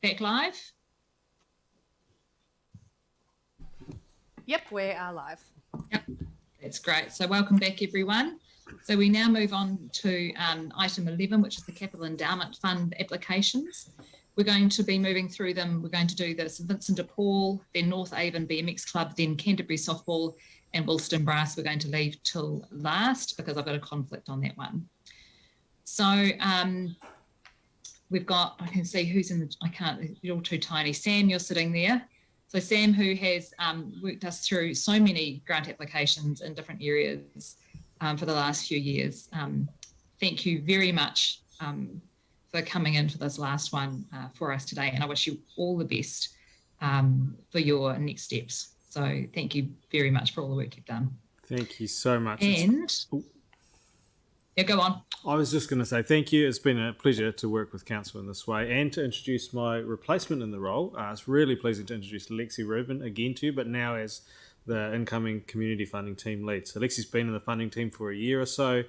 back live? Yep, we are live. Yep, that's great. So welcome back, everyone. So we now move on to item 11, which is the Capital Endowment Fund applications. We're going to be moving through them. We're going to do the St Vincent de Paul, then North Avon BMX Club, then Canterbury Softball, and Woolston Brass we're going to leave till last because I've got a conflict on that one. So we've got, I can see who's in the, I can't, you're all too tiny. Sam, you're sitting there. So Sam, who has worked us through so many grant applications in different areas for the last few years. Thank you very much for coming in for this last one for us today. And I wish you all the best for your next steps. So thank you very much for all the work you've done. Thank you so much. And yeah, go on. I was just going to say thank you. It's been a pleasure to work with Council in this way and to introduce my replacement in the role. It's really pleasing to introduce Lexi Rubin again to you, but now as the incoming community funding team lead. So Lexi's been in the funding team for a year or so.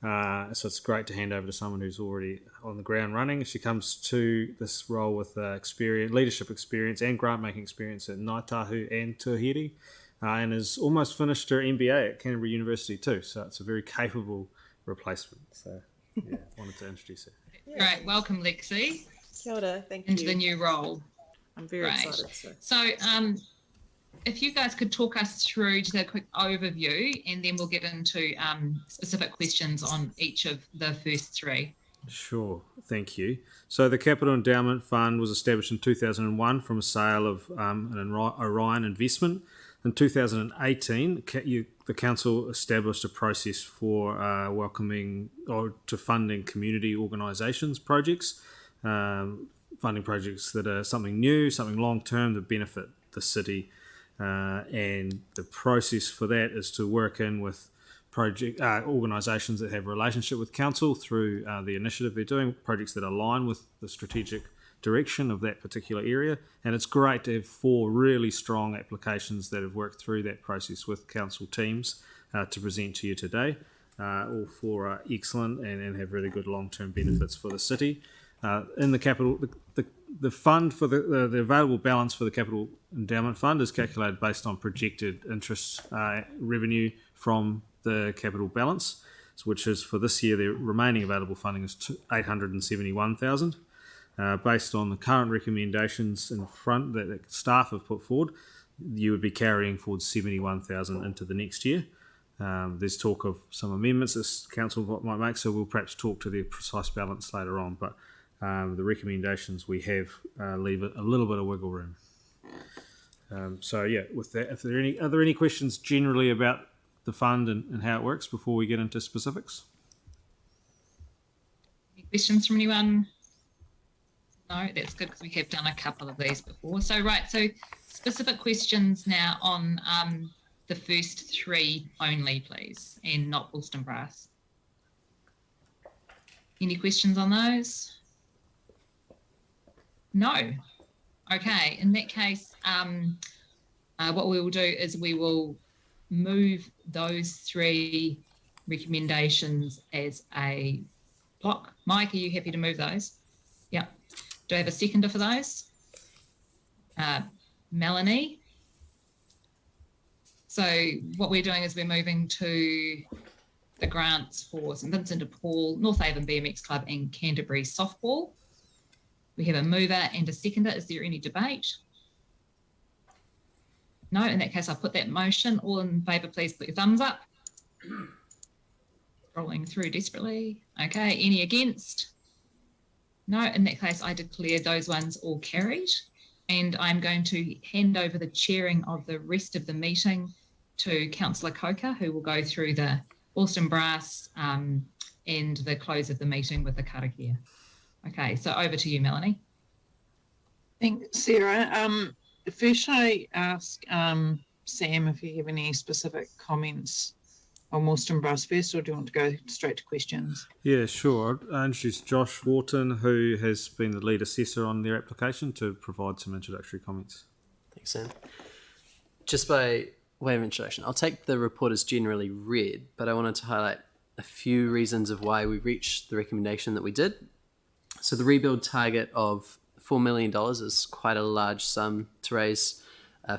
So it's great to hand over to someone who's already on the ground running. She comes to this role with leadership experience and grant-making experience at Ngāi Tahu and Tuahiri, and has almost finished her MBA at Canterbury University too. So it's a very capable replacement. So yeah, wanted to introduce her. Yeah. Great. Welcome, Lexi. Kia ora, thank into you. the new role. I'm very excited. So if you guys could talk us through just a quick overview, and then we'll get into specific questions on each of the first three. Sure, thank you. So the Capital Endowment Fund was established in 2001 from a sale of an Orion investment. In 2018, the Council established a process for welcoming or to funding community organisations projects, funding projects that are something new, something long-term that benefit the city. And the process for that is to work in with organisations that have a relationship with council through the initiative they're doing, projects that align with the strategic direction of that particular area. And it's great to have 4 really strong applications that have worked through that process with council teams to present to you today. All 4 are excellent and have really good long-term benefits for the city. In the capital, the fund for the available balance for the Capital Endowment Fund is calculated based on projected interest revenue from the capital balance, which is for this year the remaining available funding is $871,000. Based on the current recommendations in front that staff have put forward, you would be carrying forward $71,000 into the next year. There's talk of some amendments this council might make, so we'll perhaps talk to the precise balance later on. But the recommendations we have leave a little bit of wiggle room. So yeah, with that, are there any questions generally about the fund and how it works before we get into specifics? Any questions from anyone? No, that's good because we have done a couple of these before. So specific questions now on the first 3 only, please, and not Woolston Brass. Any questions on those? No. Okay, in that case, what we will do is we will move those 3 recommendations as a block. Mike, are you happy to move those? Yeah. Do I have a seconder for those? Melanie? So what we're doing is we're moving to the grants for St Vincent de Paul, North Avon BMX Club and Canterbury Softball. We have a mover and a seconder. Is there any debate? No, in that case, I'll put that motion. All in favour, please put your thumbs up. Scrolling through desperately. Okay, any against? No, in that case, I declare those ones all carried. And I'm going to hand over the chairing of the rest of the meeting to Councillor Coker, who will go through the Woolston Brass and the close of the meeting with the karakia. Okay, so over to you, Melanie. Thanks, Sarah. First, I ask Sam if you have any specific comments on Woolston Brass first, or do you want to go straight to questions? Yeah, sure. I'll introduce Josh Wharton, who has been the lead assessor on their application, to provide some introductory comments. Thanks, Sam. Just by way of introduction, I'll take the report as generally read, but I wanted to highlight a few reasons of why we reached the recommendation that we did. So the rebuild target of $4 million is quite a large sum to raise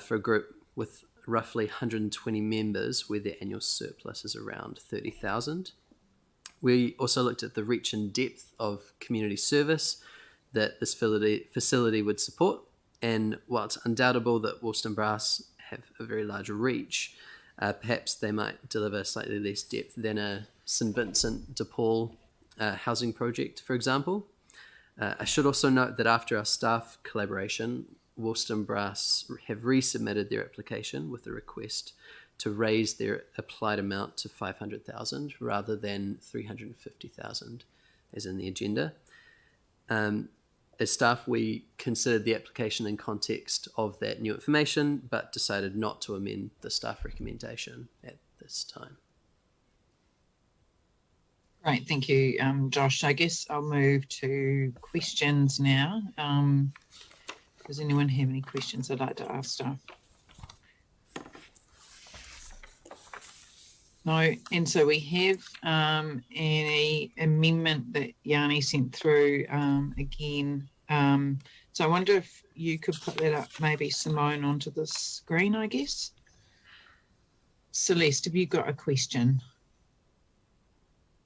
for a group with roughly 120 members where their annual surplus is around 30,000. We also looked at the reach and depth of community service that this facility would support. And while it's undoubtable that Woolston Brass have a very large reach, perhaps they might deliver slightly less depth than a St Vincent de Paul housing project, for example. I should also note that after our staff collaboration, Woolston Brass have resubmitted their application with a request to raise their applied amount to 500,000 rather than 350,000 as in the agenda. As staff, we considered the application in context of that new information, but decided not to amend the staff recommendation at this time. Great, thank you, Josh. I guess I'll move to questions now. Does anyone have any questions they'd like to ask staff? No, and so we have an amendment that Yanni sent through again. So I wonder if you could put that up, maybe Simone, onto the screen, I guess. Celeste, have you got a question?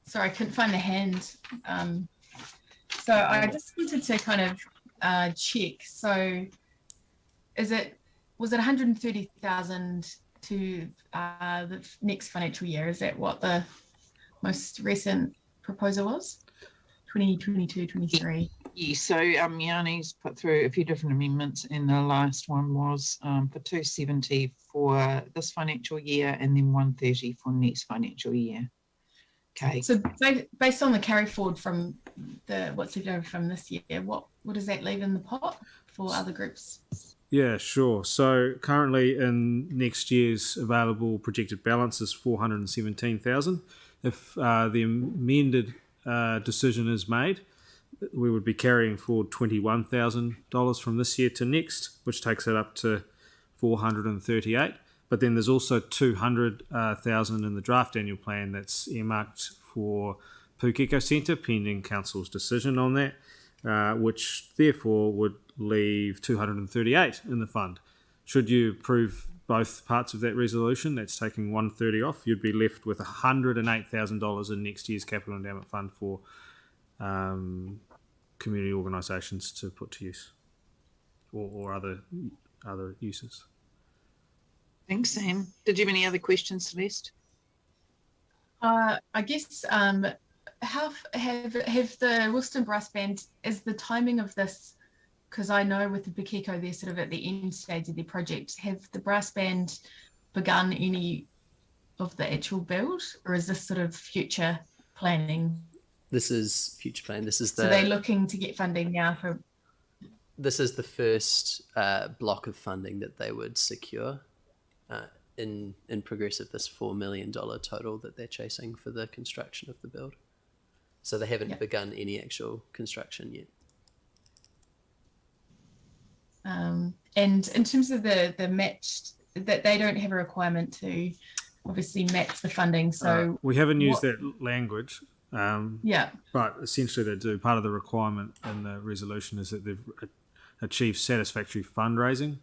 Sorry, I couldn't find the hand. So I just wanted to kind of check. So was it 130,000 to the next financial year? Is that what the most recent proposal was? 2022-23. Yeah, so Yanni's put through a few different amendments, and the last one was for 270 for this financial year and then 130 for next financial year. Okay. So based on the carry forward from what's left over from this year, what does that leave in the pot for other groups? Yeah, sure. So currently in next year's available projected balance is 417,000. If the amended decision is made, we would be carrying forward $21,000 from this year to next, which takes it up to 438. But then there's also 200,000 in the draft annual plan that's earmarked for Pukeko Centre, pending Council's decision on that, which therefore would leave 238 in the fund. Should you approve both parts of that resolution, that's taking 130 off, you'd be left with $108,000 in next year's Capital Endowment Fund for community organisations to put to use, or other uses. Thanks, Sam. Did you have any other questions, Celeste? I guess how have the Woolston Brass Band, is the timing of this, because I know with the Pukeko they're sort of at the end stage of their project, have the brass band begun any of the actual build, or is this sort of future planning? This is future plan. This is the. So they're looking to get funding now for. This is the first block of funding that they would secure in progress of this $4 million total that they're chasing for the construction of the build. So they haven't begun any actual construction yet. And in terms of the matched, that they don't have a requirement to obviously match the funding. So we haven't used that language. But essentially they do. Part of the requirement in the resolution is that they've achieved satisfactory fundraising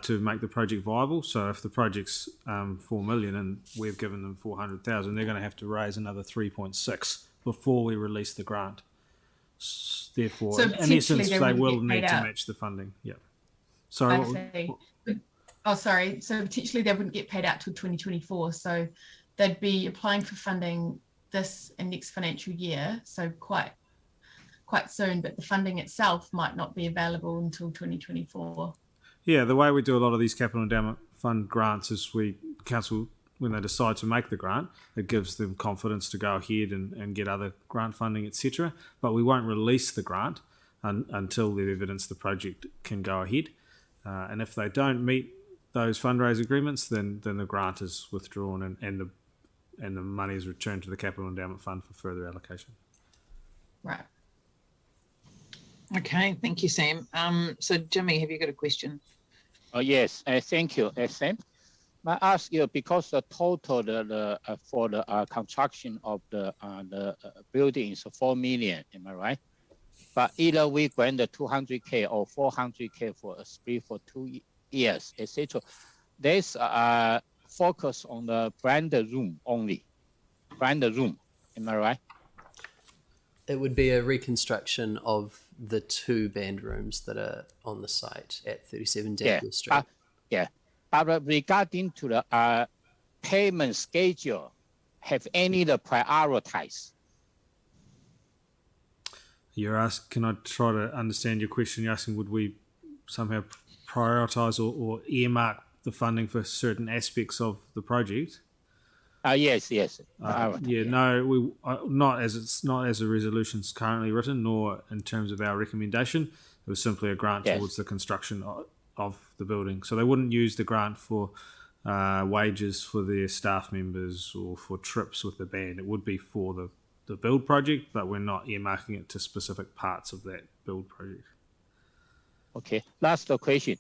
to make the project viable. So if the project's 4 million and we've given them 400,000, they're going to have to raise another 3.6 before we release the grant. Therefore, so in essence, they will need to match the funding. Yeah. Sorry. Sorry. So potentially they wouldn't get paid out till 2024. So they'd be applying for funding this and next financial year. So quite soon, but the funding itself might not be available until 2024. Yeah, the way we do a lot of these Capital Endowment Fund grants is council, when they decide to make the grant, it gives them confidence to go ahead and get other grant funding, etc. But we won't release the grant until they've evidenced the project can go ahead. And if they don't meet those fundraise agreements, then the grant is withdrawn and the money is returned to the Capital Endowment Fund for further allocation. Right. Okay, thank you, Sam. So Jimmy, have you got a question? Yes, thank you, Sam. I ask you, because the total for the construction of the building is 4 million, am I right? but either we grant the 200K or 400K for a spree for 2 years, etc. There's focus on the branded room only. Branded room, am I right? It would be a reconstruction of the 2 band rooms that are on the site at 37 Danville Street. But regarding to the payment schedule, have any the prioritize? Can I try to understand your question? You're asking, would we somehow prioritise or earmark the funding for certain aspects of the project? Yes. No, not as the resolution's currently written, nor in terms of our recommendation. It was simply a grant towards the construction of the building. So they wouldn't use the grant for wages for their staff members or for trips with the band. It would be for the build project, but we're not earmarking it to specific parts of that build project. Okay, last question.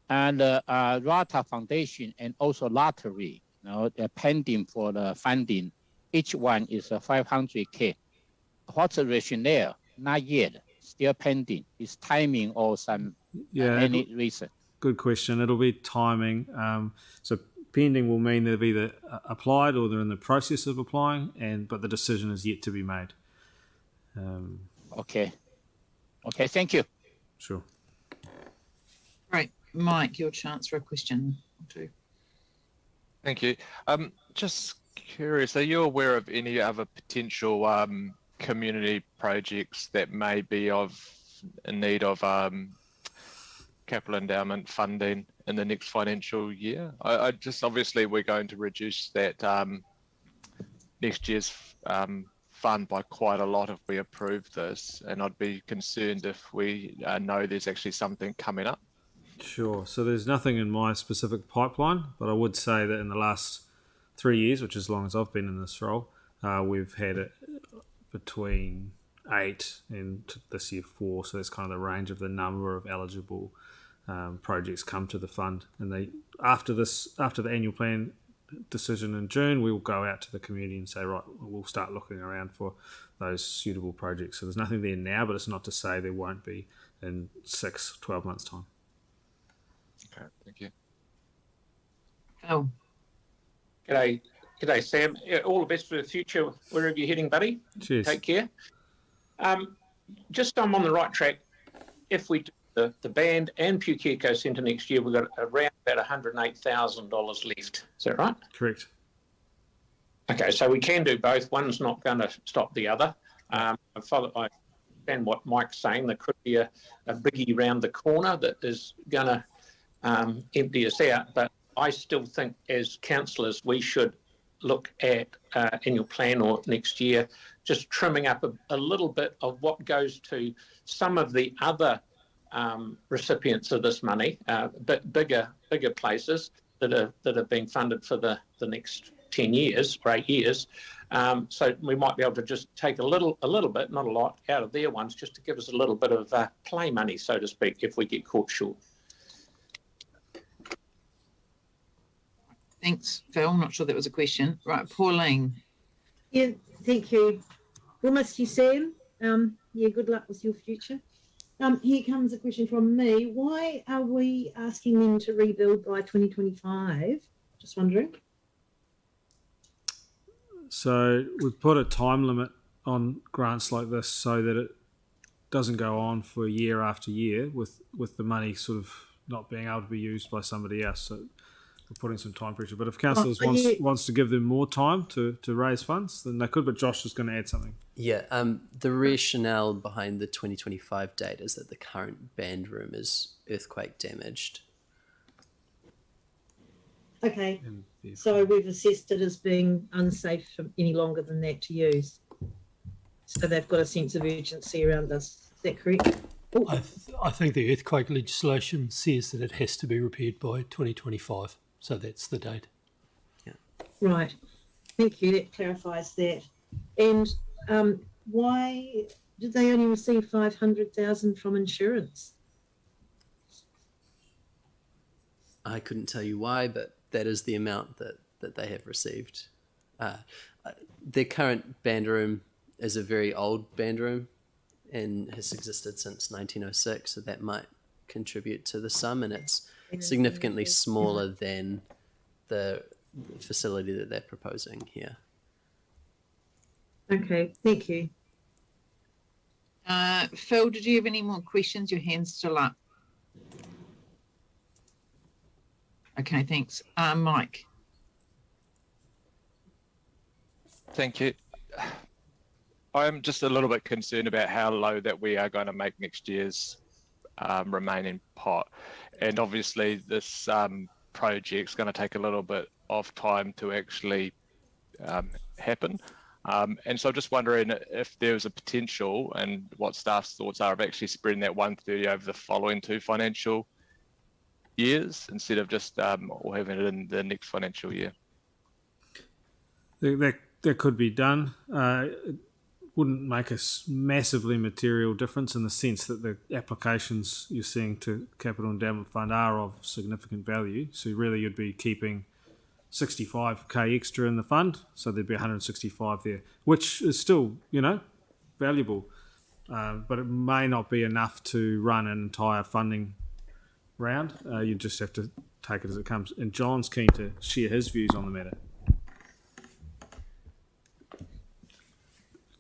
And Rata Foundation and also Lottery, they're pending for the funding. Each one is a 500K. What's the rationale? Not yet, still pending. Is timing or some any reason? Good question. It'll be timing. So pending will mean they've either applied or they're in the process of applying, but the decision is yet to be made. Okay, thank you. Sure. Right, Mike, your chance for a question or two. Thank you. Just curious, are you aware of any other potential community projects that may be in need of capital endowment funding in the next financial year? I just, obviously we're going to reduce that next year's fund by quite a lot if we approve this, and I'd be concerned if we know there's actually something coming up. Sure. So there's nothing in my specific pipeline, but I would say that in the last 3 years, which is as long as I've been in this role, we've had it between 8 and this year 4. So that's kind of the range of the number of eligible projects come to the fund. And after the annual plan decision in June, we will go out to the community and say, right, we'll start looking around for those suitable projects. So there's nothing there now, but it's not to say there won't be in 6-12 months' time. Okay, thank you. Oh, G'day, Sam. All the best for the future, wherever you're heading, buddy. Cheers. Take care. Just so I'm on the right track, if we do the band and Pukeko Centre next year, we've got around about $108,000 left. Is that right? Correct. Okay, so we can do both. One's not going to stop the other. I understand what Mike's saying. There could be a biggie round the corner that is going to empty us out, but I still think as councillors we should look at annual plan or next year just trimming up a little bit of what goes to some of the other recipients of this money, but bigger places that are being funded for the next 10 years or 8 years. So we might be able to just take a little bit, not a lot, out of their ones just to give us a little bit of play money, so to speak, if we get caught short. thanks, Phil. I'm not sure that was a question. Right, Pauline. Yeah, thank you. We'll miss you, Sam. Yeah, good luck with your future. Here comes a question from me. Why are we asking them to rebuild by 2025? Just wondering. So we've put a time limit on grants like this so that it doesn't go on for year after year with the money sort of not being able to be used by somebody else. So we're putting some time pressure. But if councillors wants to give them more time to raise funds, then they could. But Josh is going to add something. Yeah, the rationale behind the 2025 date is that the current band room is earthquake damaged. Okay, so we've assessed it as being unsafe for any longer than that to use. So they've got a sense of urgency around this. Is that correct? I think the earthquake legislation says that it has to be repaired by 2025. So that's the date. Yeah. Right. Thank you. That clarifies that. And why did they only receive 500,000 from insurance? I couldn't tell you why, but that is the amount that they have received. Their current band room is a very old band room. and has existed since 1906, so that might contribute to the sum, and it's significantly smaller than the facility that they're proposing here. Okay, thank you. Phil, did you have any more questions? Your hand's still up. Okay, thanks. Mike. Thank you. I'm just a little bit concerned about how low that we are going to make next year's remaining pot. And obviously this project's going to take a little bit of time to actually happen. And so I'm just wondering if there's a potential, and what staff's thoughts are, of actually spreading that 130 over the following 2 financial years instead of just or having it in the next financial year. That could be done. It wouldn't make a massively material difference in the sense that the applications you're seeing to Capital Endowment Fund are of significant value. So really you'd be keeping 65k extra in the fund, so there'd be 165 there, which is still, valuable, but it may not be enough to run an entire funding round. You just have to take it as it comes. And John's keen to share his views on the matter.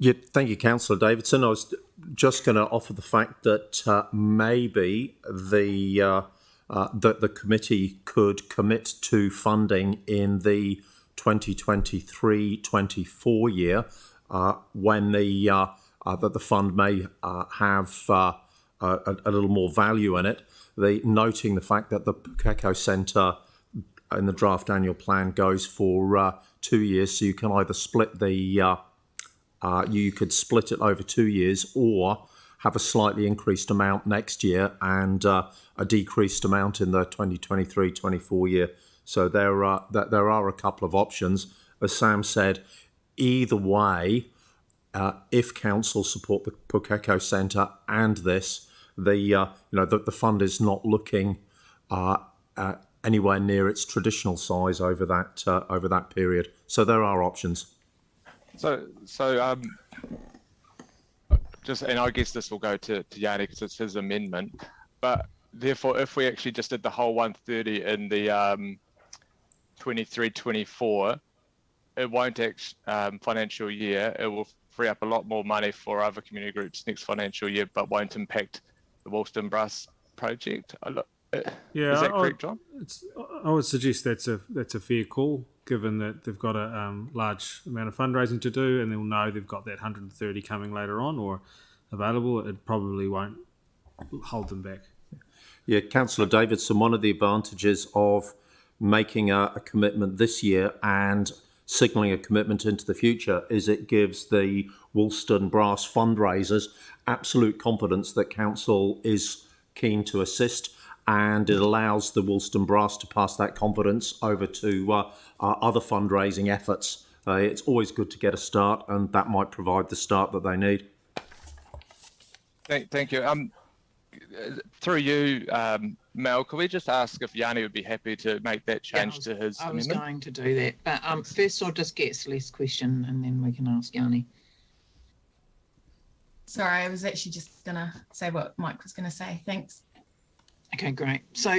Yeah, thank you, Councillor Davidson. I was just going to offer the fact that maybe the committee could commit to funding in the 2023-24 year when that the fund may have a little more value in it. Noting the fact that the Pukeko Centre in the draft annual plan goes for 2 years, so you can either split you could split it over 2 years, or have a slightly increased amount next year and a decreased amount in the 2023-24 year. So there are a couple of options. As Sam said, either way, if council support the Pukeko Centre and this, the fund is not looking anywhere near its traditional size over that period. So there are options. And I guess this will go to Yanni because it's his amendment, but therefore if we actually just did the whole 130 in the 23-24, it won't financial year, it will free up a lot more money for other community groups next financial year, but won't impact the Woolston Brass project. Yeah, is that correct, John? I would suggest that's a fair call, given that they've got a large amount of fundraising to do, and they'll know they've got that 130 coming later on or available. It probably won't hold them back. Yeah, Councillor Davidson, one of the advantages of making a commitment this year and signalling a commitment into the future is it gives the Woolston Brass fundraisers absolute confidence that council is keen to assist, and it allows the Woolston Brass to pass that confidence over to other fundraising efforts. It's always good to get a start, and that might provide the start that they need. Thank you. Through you, Mel, could we just ask if Yanni would be happy to make that change to his I was amendment? going to do that, but first I'll just get Celeste's question and then we can ask Yanni. Sorry, I was actually just going to say what Mike was going to say. Thanks. Okay, great. So,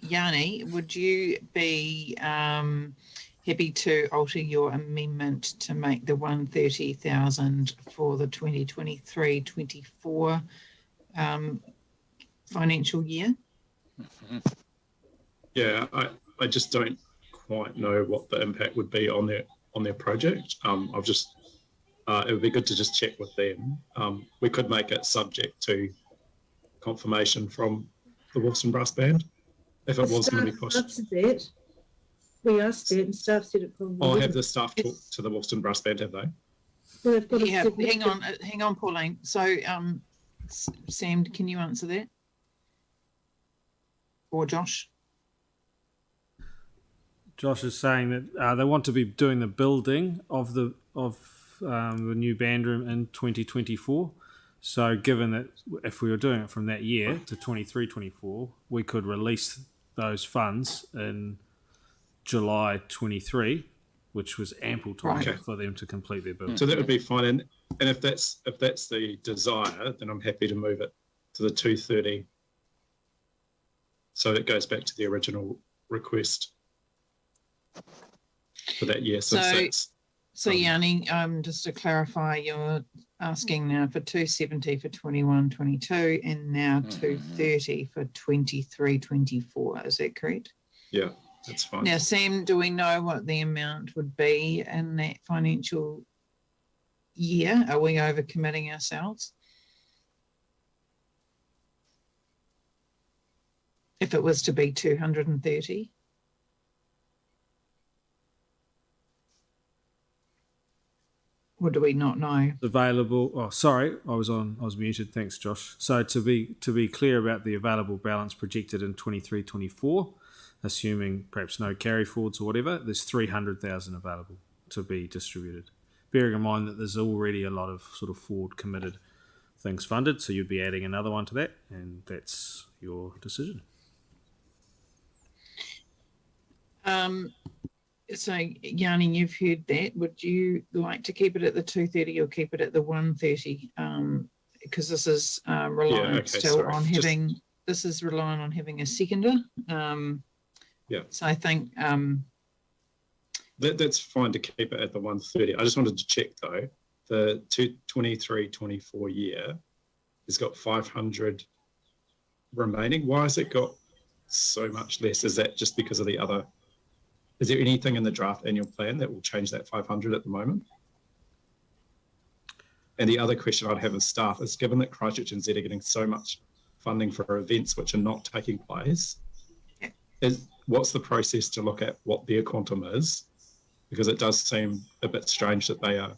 Yanni, would you be happy to alter your amendment to make the 130,000 for the 2023-24 financial year? Yeah, I just don't quite know what the impact would be on their project. It would be good to just check with them. We could make it subject to confirmation from the Woolston Brass Band if it was going to be pushed. We asked it, and staff said it probably. I'll have the staff talk to the Woolston Brass Band, have they? Well, they've got hang on, Pauline. So, Sam, can you answer that? Or Josh? Josh is saying that they want to be doing the building of the new band room in 2024. So given that if we were doing it from that year to 23-24, we could release those funds in July 23 which was ample time Okay. for them to complete their build. So that would be fine. And if that's the desire, then I'm happy to move it to the 230. So it goes back to the original request for that year. So Yanni, just to clarify, you're asking now for 270 for 21-22 and now 230 for 23-24. Is that correct? Yeah, that's fine. Now, Sam, do we know what the amount would be in that financial year? Are we overcommitting ourselves? If it was to be 230? Or do we not know? Available. Oh, sorry, I was muted. Thanks, Josh. So to be clear about the available balance projected in 23-24, assuming perhaps no carry forwards or whatever, there's 300,000 available to be distributed. Bearing in mind that there's already a lot of sort of forward committed things funded, so you'd be adding another one to that, and that's your decision. So, Yanni, you've heard that. Would you like to keep it at the 230 or keep it at the 130? Because this is reliant this is reliant on having a seconder. So I think that's fine to keep it at the 130. I just wanted to check though, the 23-24 year has got 500 remaining. Why has it got so much less? Is that just because of the other? Is there anything in the draft annual plan that will change that 500 at the moment? And the other question I'd have as staff is, given that Christchurch and Z are getting so much funding for events which are not taking place, what's the process to look at what their quantum is? Because it does seem a bit strange that they are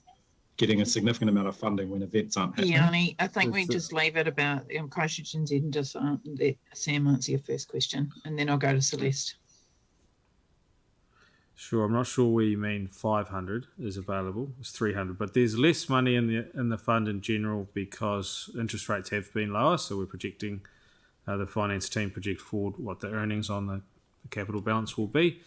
getting a significant amount of funding when events aren't happening. Yanni, I think we just leave it about Christchurch and Z and just let Sam answer your first question, and then I'll go to Celeste. Sure, I'm not sure where you mean 500 is available. It's 300, but there's less money in the fund in general because interest rates have been lower. So we're projecting, the finance team project forward what the earnings on the capital balance will be.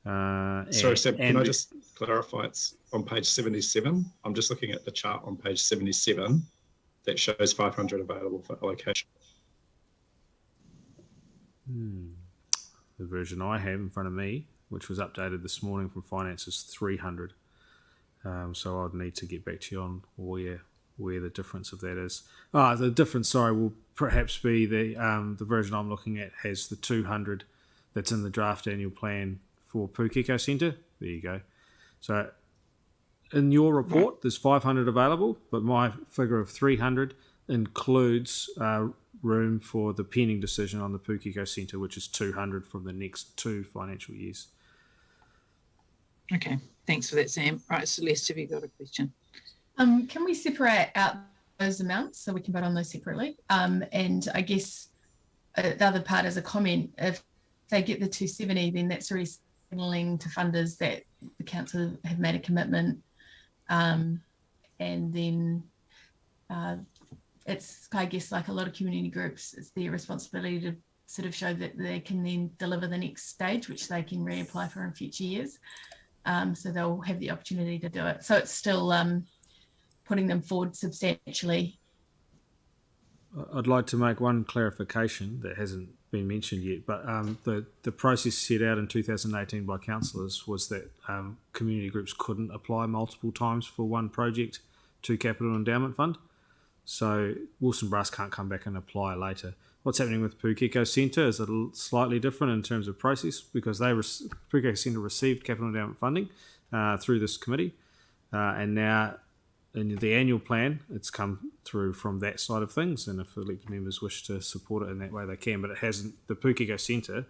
Sorry, Sam, can I just clarify? It's on page 77. I'm just looking at the chart on page 77 that shows 500 available for allocation. The version I have in front of me, which was updated this morning from finance, is 300. So I'd need to get back to you on where the difference of that is. The difference, will perhaps be the version I'm looking at has the 200 that's in the draft annual plan for Pukeko Centre. There you go. So in your report, there's 500 available, but my figure of 300 includes room for the pending decision on the Pukeko Centre, which is 200 from the next 2 financial years. Okay, thanks for that, Sam. Right, Celeste, have you got a question? Can we separate out those amounts so we can vote on those separately? And I guess the other part is a comment. If they get the 270, then that's already signaling to funders that the council have made a commitment, and then it's, I guess, like a lot of community groups, it's their responsibility to sort of show that they can then deliver the next stage, which they can reapply for in future years. So they'll have the opportunity to do it. So it's still putting them forward substantially. I'd like to make one clarification that hasn't been mentioned yet, but the process set out in 2018 by councillors was that community groups couldn't apply multiple times for one project to Capital Endowment Fund. So Wilson Brass can't come back and apply later. What's happening with Pukeko Centre is a little slightly different in terms of process because Pukeko Centre received Capital Endowment funding through this committee, and now in the annual plan it's come through from that side of things, and if elected members wish to support it in that way they can, but it hasn't. The Pukeko Centre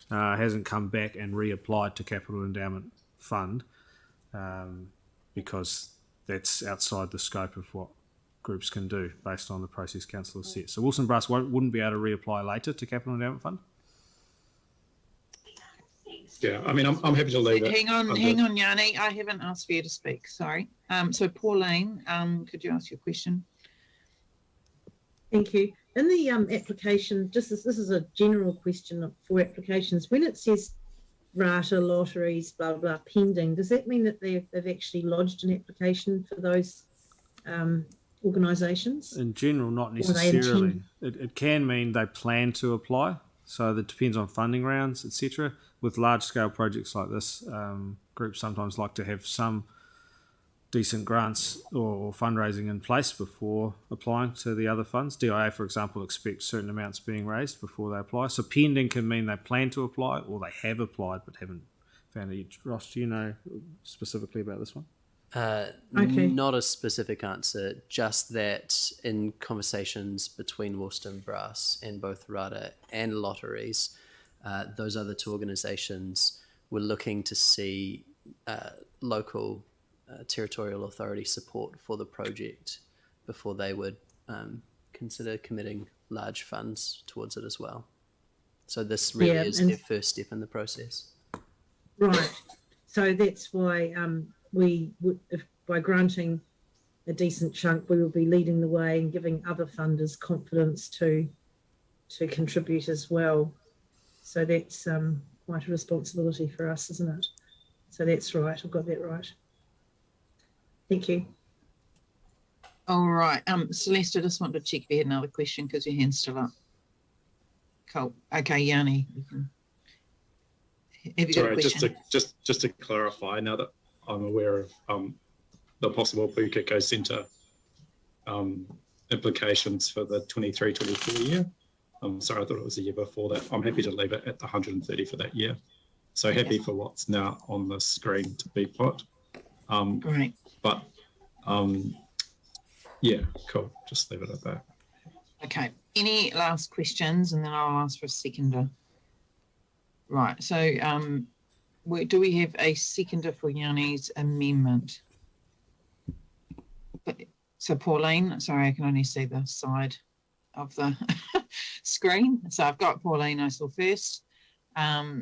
hasn't come back and reapplied to Capital Endowment Fund because that's outside the scope of what groups can do based on the process council has set. So Wilson Brass wouldn't be able to reapply later to Capital Endowment Fund? Yeah, I mean, I'm happy to leave it. Hang on, Yanni. I haven't asked for you to speak. Sorry. So Pauline, could you ask your question? Thank you. In the application, this is a general question for applications. When it says rata lotteries, blah, blah, pending. Does that mean that they've actually lodged an application for those organisations? In general, not Or they necessarily. intend- It can mean they plan to apply. So that depends on funding rounds, etc. With large-scale projects like this, groups sometimes like to have some decent grants or fundraising in place before applying to the other funds. DIA, for example, expects certain amounts being raised before they apply. So pending can mean they plan to apply or they have applied but haven't found it. Ross, do you know specifically about this one? Okay. Not a specific answer, just that in conversations between Wollston Brass and both RADA and Lotteries, those other two organisations were looking to see local territorial authority support for the project before they would consider committing large funds towards it as well. So this really is their first step in the process. Right. So that's why we would, if by granting a decent chunk, we will be leading the way and giving other funders confidence to contribute as well. So that's quite a responsibility for us, isn't it? So that's right. I've got that right. Thank you. All right. Celeste, I just want to check if you had another question because your hand's still up. Cool. Okay, Yanni, you can. Have you got a question? just to clarify, now that I'm aware of the possible Pukeko Centre implications for the 23-24 year. I'm sorry, I thought it was the year before that. I'm happy to leave it at the 130 for that year. So happy for what's now on the screen to be put. Great. But yeah, cool. Just leave it at that. Okay. Any last questions, and then I'll ask for a seconder. Right. So, do we have a seconder for Yanni's amendment? So, Pauline, sorry, I can only see the side of the screen. So, I've got Pauline I saw first.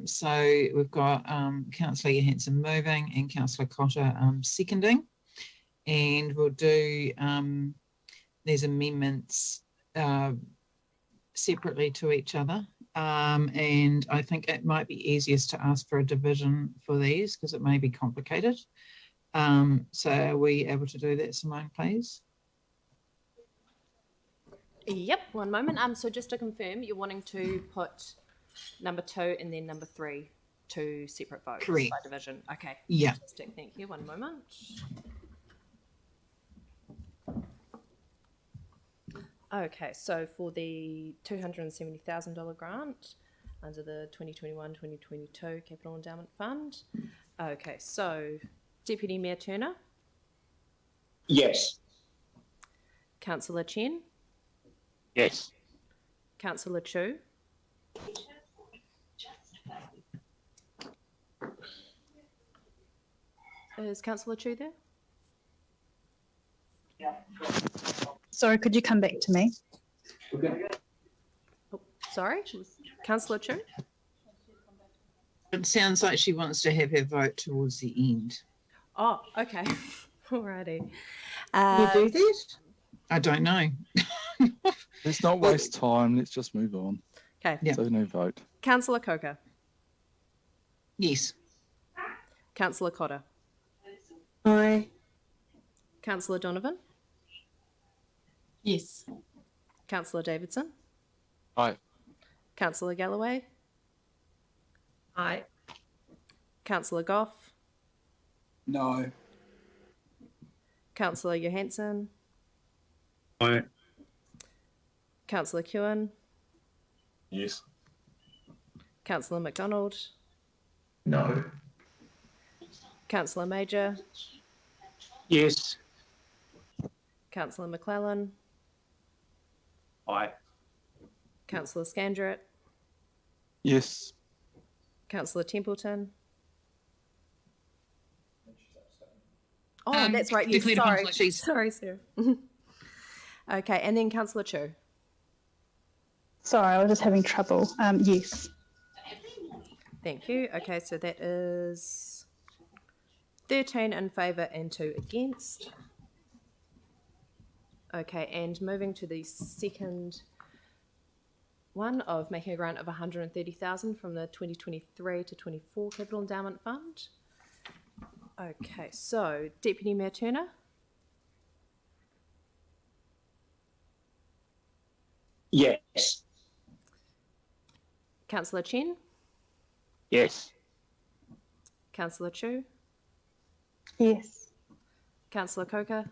So, we've got Councillor Johansson moving and Councillor Cotter seconding. And we'll do these amendments separately to each other. And I think it might be easiest to ask for a division for these because it may be complicated. So are we able to do that, Simone, please? Yep, one moment. So just to confirm, you're wanting to put number 2 and then number 3 to separate votes. Correct. By division. Okay. Yeah. Fantastic. Thank you. One moment. Okay, so for the $270,000 grant under the 2021-2022 Capital Endowment Fund. Okay, so Deputy Mayor Turner? Yes. Councillor Chen? Yes. Councillor Chu? Is Councillor Chu there? Sorry, could you come back to me? Oh, sorry, Councillor Chu? It sounds like she wants to have her vote towards the end. Oh, okay. Alrighty. You do that? I don't know. Let's not waste time. Let's just move on. Okay. Yeah. So no vote. Councillor Coker? Yes. Councillor Cotter? Aye. Councillor Donovan? Yes. Councillor Davidson? Aye. Councillor Galloway? Aye. Councillor Goff? No. Councillor Johansson? Aye. Councillor Kewen? Yes. Councillor McDonald? No. Councillor Major? Yes. Councillor McClellan? Aye. Councillor Scandrett? Yes. Councillor Templeton? Oh, that's right. Yes, declare the sorry. conflict. She's- Sorry, Sarah. Okay, and then Councillor Chu? Sorry, I was just having trouble. Yes. Thank you. Okay, so that is 13 in favour and 2 against. Okay, and moving to the second one of making a grant of 130,000 from the 2023 to 24 Capital Endowment Fund. Okay, so Deputy Mayor Turner, Yes. Councillor Chen, Yes. Councillor Chu, Yes. Councillor Coker,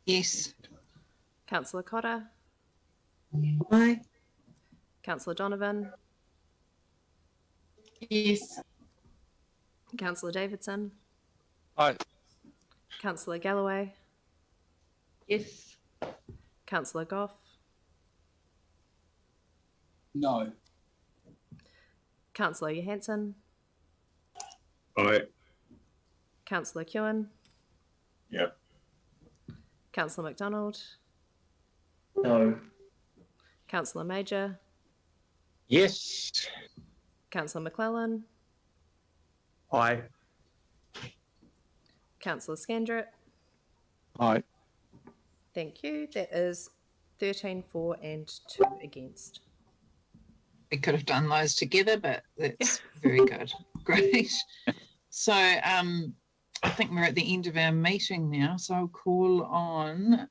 Yes. Councillor Cotter, Aye. Councillor Donovan, Yes. Councillor Davidson, Aye. Councillor Galloway, Yes. Councillor Goff, No. Councillor Johansson, Aye. Councillor Kewen, Yep. Councillor McDonald, No. Councillor Major, Yes. Councillor McClellan, Aye. Councillor Scandrett. Aye. Thank you. That is 13 for and 2 against. We could have done those together, but that's very good. Great. So I think we're at the end of our meeting now. So I'll call on